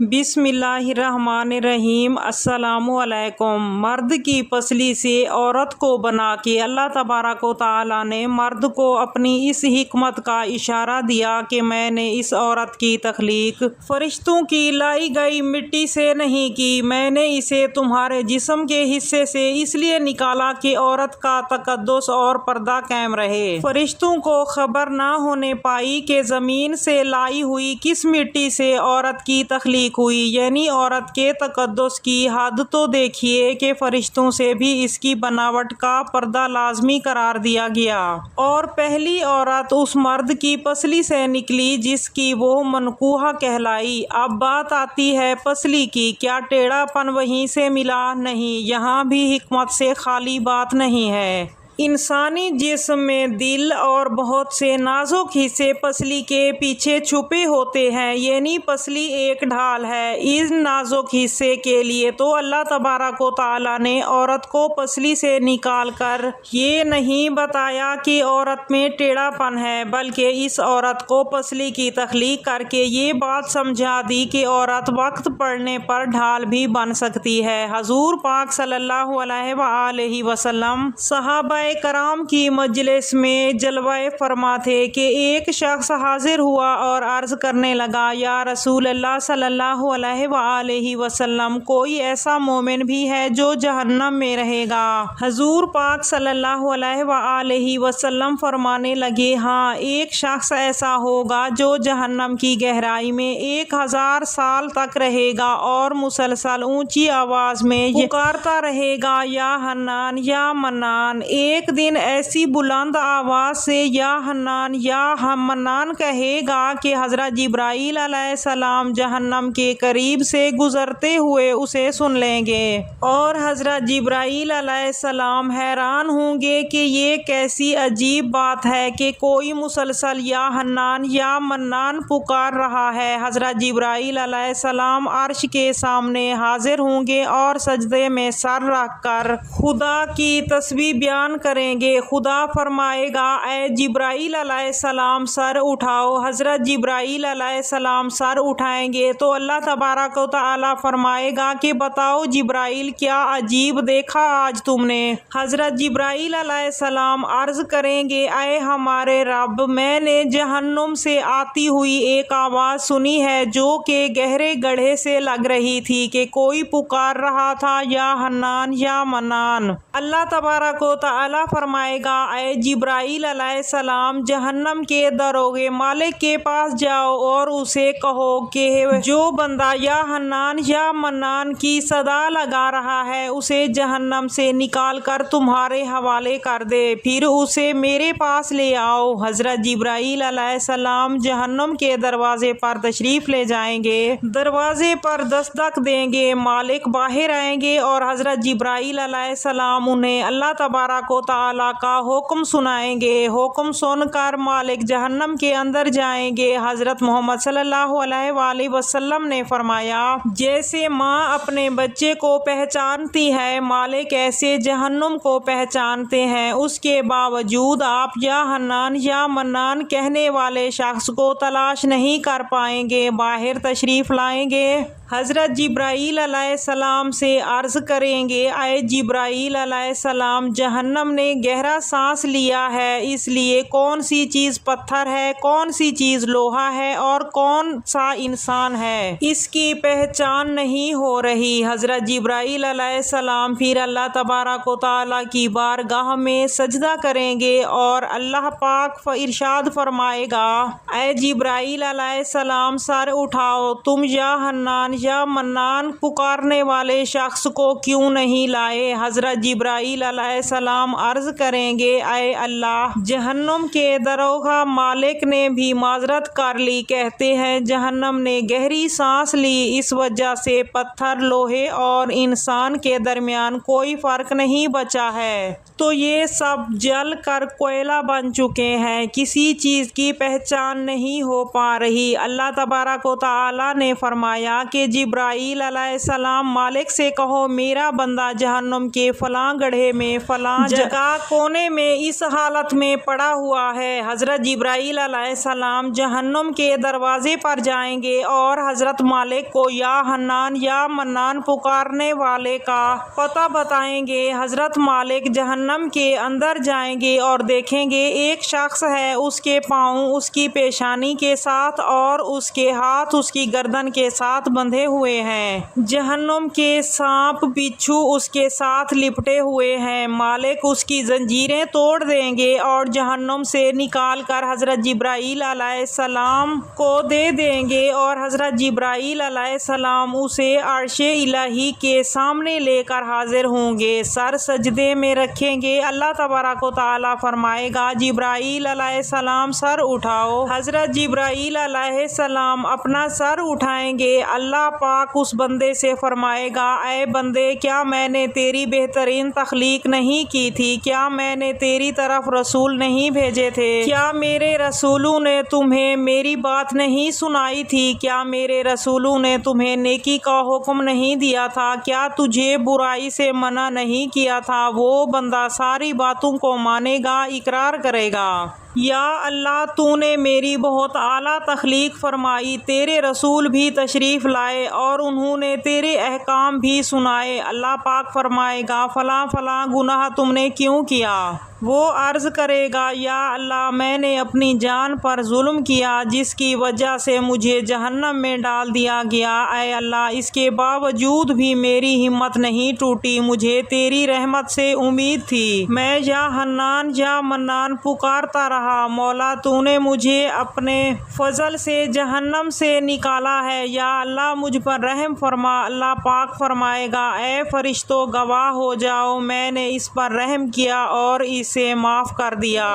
بسم اللہ الرحمن الرحیم۔ السلام علیکم۔ مرد کی پسلی سے عورت کو بنا کے اللہ تبارک و تعالیٰ نے مرد کو اپنی اس حکمت کا اشارہ دیا کہ میں نے اس عورت کی تخلیق فرشتوں کی لائی گئی مٹی سے نہیں کی، میں نے اسے تمہارے جسم کے حصے سے اس لیے نکالا کہ عورت کا تقدس اور پردہ قائم رہے۔ فرشتوں کو خبر نہ ہونے پائی کہ زمین سے لائی ہوئی کس مٹی سے عورت کی تخلیق ہوئی، یعنی عورت کے تقدس کی حد تو دیکھیے کہ فرشتوں سے بھی اس کی بناوٹ کا پردہ لازمی قرار دیا گیا، اور پہلی عورت اس مرد کی پسلی سے نکلی جس کی وہ منکوحہ کہلائی۔ اب بات آتی ہے پسلی کی، کیا ٹیڑھا پن وہیں سے ملا؟ نہیں، یہاں بھی حکمت سے خالی بات نہیں ہے۔ انسانی جسم میں دل اور بہت سے نازک حصے پسلی کے پیچھے چھپے ہوتے ہیں، یعنی پسلی ایک ڈھال ہے۔ اس نازک حصے کے لیے تو اللہ تبارک و تعالیٰ نے عورت کو پسلی سے نکال کر یہ نہیں بتایا کہ عورت میں ٹیڑھا پن ہے، بلکہ اس عورت کو پسلی کی تخلیق کر کے یہ بات سمجھا دی کہ عورت وقت پڑنے پر ڈھال بھی بن سکتی ہے۔ حضور پاک صلی اللہ علیہ وآلہ وسلم صحابہ کرام کی مجلس میں جلوہ فرما تھے کہ ایک شخص حاضر ہوا اور عرض کرنے لگا، یا رسول اللہ صلی اللہ علیہ وآلہ وسلم، کوئی ایسا مومن بھی ہے جو جہنم میں رہے گا؟ حضور پاک صلی اللہ علیہ وآلہ وسلم فرمانے لگے، ہاں، ایک شخص ایسا ہوگا جو جہنم کی گہرائی میں 1000 سال تک رہے گا اور مسلسل اونچی آواز میں پکارتا رہے گا، یا حنان یا منان۔ ایک دن ایسی بلند آواز سے یا حنان یا منان کہے گا کہ حضرت جبرائیل علیہ السلام جہنم کے قریب سے گزرتے ہوئے اسے سن لیں گے، اور حضرت جبرائیل علیہ السلام حیران ہوں گے کہ یہ کیسی عجیب بات ہے کہ کوئی مسلسل یا حنان یا منان پکار رہا ہے۔ حضرت جبرائیل علیہ السلام عرش کے سامنے حاضر ہوں گے اور سجدے میں سر رکھ کر خدا کی تسبیح بیان کریں گے۔ خدا فرمائے گا، اے جبرائیل علیہ السلام سر اٹھاؤ۔ حضرت جبرائیل علیہ السلام سر اٹھائیں گے تو اللہ تبارک و تعالیٰ فرمائے گا کہ بتاؤ جبرائیل، کیا عجیب دیکھا آج تم نے؟ حضرت جبرائیل علیہ السلام عرض کریں گے، اے ہمارے رب، میں نے جہنم سے آتی ہوئی ایک آواز سنی ہے جو کہ گہرے گڑھے سے لگ رہی تھی کہ کوئی پکار رہا تھا، یا حنان یا منان۔ اللہ تبارک و تعالیٰ فرمائے گا، اے جبرائیل علیہ السلام، جہنم کے دروغے مالک کے پاس جاؤ اور اسے کہو کہ جو بندہ یا حنان یا منان کی صدا لگا رہا ہے اسے جہنم سے نکال کر تمہارے حوالے کر دے، پھر اسے میرے پاس لے آؤ۔ حضرت جبرائیل علیہ السلام جہنم کے دروازے پر تشریف لے جائیں گے، دروازے پر دستک دیں گے، مالک باہر آئیں گے اور حضرت جبرائیل علیہ السلام انہیں اللہ تبارک و تعالیٰ کا حکم سنائیں گے۔ حکم سن کر مالک جہنم کے اندر جائیں گے۔ حضرت محمد صلی اللہ علیہ وآلہ وسلم نے فرمایا، جیسے ماں اپنے بچے کو پہچانتی ہے، مالک ایسے جہنم کو پہچانتے ہیں۔ اس کے باوجود آپ یا حنان یا منان کہنے والے شخص کو تلاش نہیں کر پائیں گے، باہر تشریف لائیں گے۔ حضرت جبرائیل علیہ السلام سے عرض کریں گے، اے جبرائیل علیہ السلام، جہنم نے گہرا سانس لیا ہے، اس لیے کون سی چیز پتھر ہے، کون سی چیز لوہا ہے اور کون سا انسان ہے، اس کی پہچان نہیں ہو رہی۔ حضرت جبرائیل علیہ السلام پھر اللہ تبارک و تعالیٰ کی بارگاہ میں سجدہ کریں گے اور اللہ پاک ارشاد فرمائے گا، اے جبرائیل علیہ السلام سر اٹھاؤ، تم یا حنان یا منان پکارنے والے شخص کو کیوں نہیں لائے؟ حضرت جبرائیل علیہ السلام عرض کریں گے، اے اللہ، جہنم کے دروغہ مالک نے بھی معذرت کر لی، کہتے ہیں جہنم نے گہری سانس لی، اس وجہ سے پتھر، لوہے اور انسان کے درمیان کوئی فرق نہیں بچا ہے۔ تو یہ سب جل کر کوئلہ بن چکے ہیں، کسی چیز کی پہچان نہیں ہو پا رہی۔ اللہ تبارک و تعالیٰ نے فرمایا کہ جبرائیل علیہ السلام مالک سے کہو میرا بندہ جہنم کے فلاں گڑھے میں فلاں جگہ کونے میں اس حالت میں پڑا ہوا ہے۔ حضرت جبرائیل علیہ السلام جہنم کے دروازے پر جائیں گے اور حضرت مالک کو یا حنان یا منان پکارنے والے کا پتہ بتائیں گے۔ حضرت مالک جہنم کے اندر جائیں گے اور دیکھیں گے ایک شخص ہے، اس کے پاؤں اس کی پیشانی کے ساتھ اور اس کے ہاتھ اس کی گردن کے ساتھ بندھے ہوئے ہیں۔ جہنم کے سانپ بچھو اس کے ساتھ لپٹے ہوئے ہیں۔ مالک اس کی زنجیریں توڑ دیں گے اور جہنم سے نکال کر حضرت جبرائیل علیہ السلام کو دے دیں گے اور حضرت جبرائیل علیہ السلام اسے عرش الہی کے سامنے لے کر حاضر ہوں گے، سر سجدے میں رکھیں گے۔ اللہ تبارک و تعالیٰ فرمائے گا جبرائیل علیہ السلام سر اٹھاؤ۔ حضرت جبرائیل علیہ السلام اپنا سر اٹھائیں گے۔ اللہ پاک اس بندے سے فرمائے گا اے بندے، کیا میں نے تیری بہترین تخلیق نہیں کی تھی؟ کیا میں نے تیری طرف رسول نہیں بھیجے تھے؟ کیا میرے رسولوں نے تمہیں میری بات نہیں سنائی تھی؟ کیا میرے رسولوں نے تمہیں نیکی کا حکم نہیں دیا تھا؟ کیا تجھے برائی سے منع نہیں کیا تھا؟ وہ بندہ ساری باتوں کو مانے گا، اقرار کرے گا، یا اللہ تو نے میری بہت اعلیٰ تخلیق فرمائی، تیرے رسول بھی تشریف لائے اور انہوں نے تیرے احکام بھی سنائے۔ اللہ پاک فرمائے گا فلاں فلاں گناہ تم نے کیوں کیا؟ وہ عرض کرے گا یا اللہ میں نے اپنی جان پر ظلم کیا جس کی وجہ سے مجھے جہنم میں ڈال دیا گیا۔ اے اللہ اس کے باوجود بھی میری ہمت نہیں ٹوٹی، مجھے تیری رحمت سے امید تھی، میں یا حنان یا منان پکارتا رہا، مولا تو نے مجھے اپنے فضل سے جہنم سے نکالا ہے، یا اللہ مجھ پر رحم فرما۔ اللہ پاک فرمائے گا اے فرشتوں گواہ ہو جاؤ، میں نے اس پر رحم کیا اور اسے معاف کر دیا۔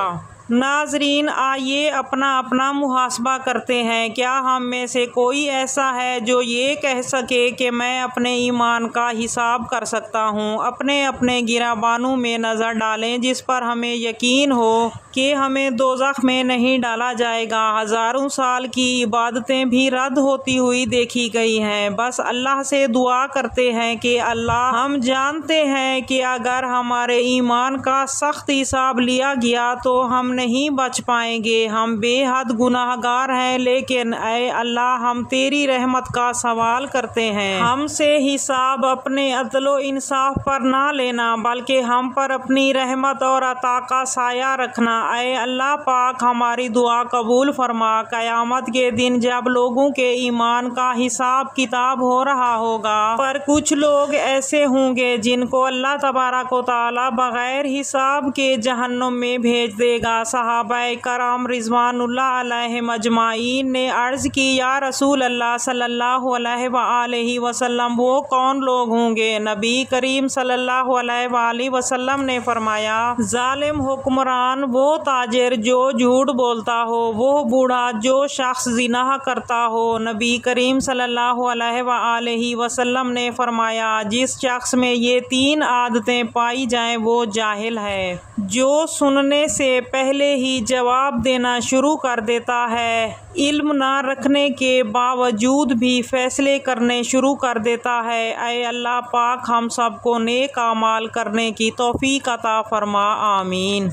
ناظرین آئیے اپنا اپنا محاسبہ کرتے ہیں، کیا ہم میں سے کوئی ایسا ہے جو یہ کہہ سکے کہ میں اپنے ایمان کا حساب کر سکتا ہوں؟ اپنے اپنے گریبانوں میں نظر ڈالیں جس پر ہمیں یقین ہو کہ ہمیں دوزخ میں نہیں ڈالا جائے گا۔ ہزاروں سال کی عبادتیں بھی رد ہوتی ہوئی دیکھی گئی ہیں، بس اللہ سے دعا کرتے ہیں کہ اللہ ہم جانتے ہیں کہ اگر ہمارے ایمان کا سخت حساب لیا گیا تو ہم نہیں بچ پائیں گے، ہم بے حد گناہ گار ہیں، لیکن اے اللہ ہم تیری رحمت کا سوال کرتے ہیں، ہم سے حساب اپنے عدل و انصاف پر نہ لینا بلکہ ہم پر اپنی رحمت اور عطا کا سایہ رکھنا۔ اے اللہ پاک ہماری دعا قبول فرما۔ قیامت کے دن جب لوگوں کے ایمان کا حساب کتاب ہو رہا ہوگا پر کچھ لوگ ایسے ہوں گے جن کو اللہ تبارک و تعالیٰ بغیر حساب کے جہنم میں بھیج دے گا۔ صحابہ کرام رضوان اللہ علیہم اجمعین نے عرض کی یا رسول اللہ صلی اللہ علیہ وآلہ وسلم وہ کون لوگ ہوں گے؟ نبی کریم صلی اللہ علیہ وآلہ وسلم نے فرمایا ظالم حکمران، وہ تاجر جو جھوٹ بولتا ہو، وہ بوڑھا جو شخص زنا کرتا ہو۔ نبی کریم صلی اللہ علیہ وآلہ وسلم نے فرمایا جس شخص میں یہ تین عادتیں پائی جائیں وہ جاہل ہے، جو سننے سے پہلے ہی جواب دینا شروع کر دیتا ہے، علم نہ رکھنے کے باوجود بھی فیصلے کرنے شروع کر دیتا ہے۔ اے اللہ پاک ہم سب کو نیک اعمال کرنے کی توفیق عطا فرما، آمین۔